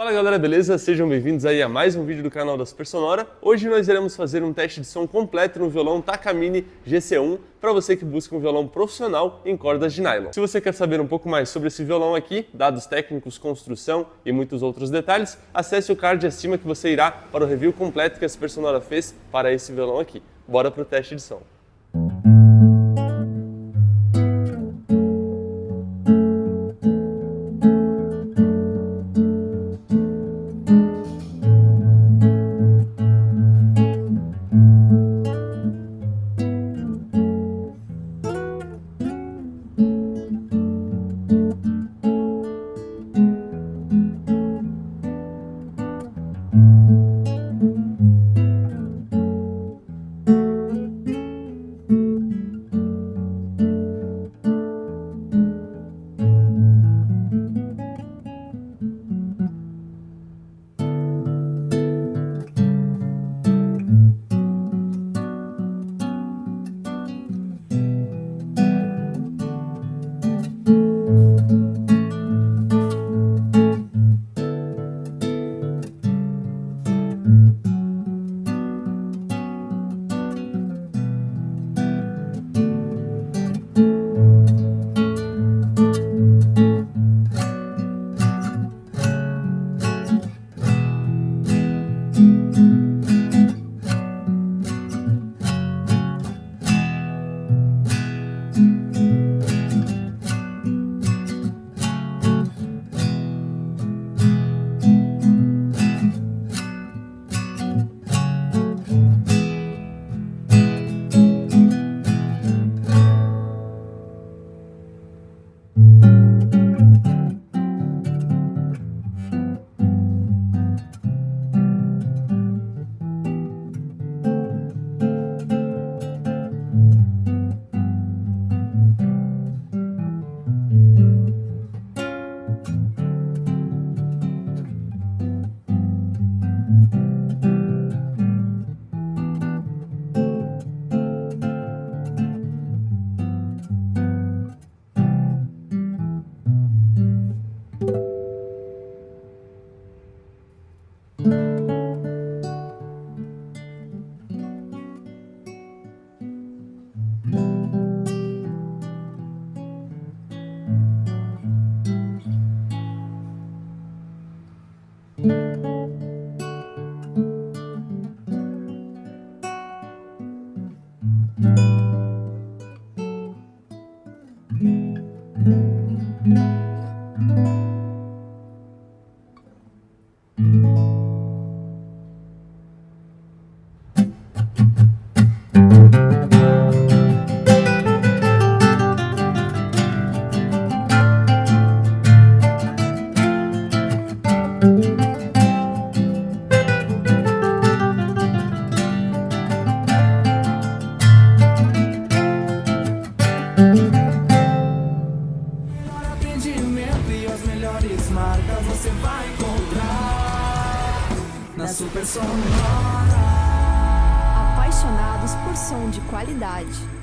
Fala galera, beleza? Sejam bem-vindos aí a mais um vídeo do canal da Super Sonora. Hoje nós iremos fazer um teste de som completo no violão Takamine Gc1 para você que busca um violão profissional em cordas de nylon. Se você quer saber um pouco mais sobre esse violão aqui, dados técnicos, construção e muitos outros detalhes, acesse o card acima que você irá para o review completo que a Super Sonora fez para esse violão aqui. Bora pro teste de som. Você vai encontrar na Super Sonora. Apaixonados por som de qualidade.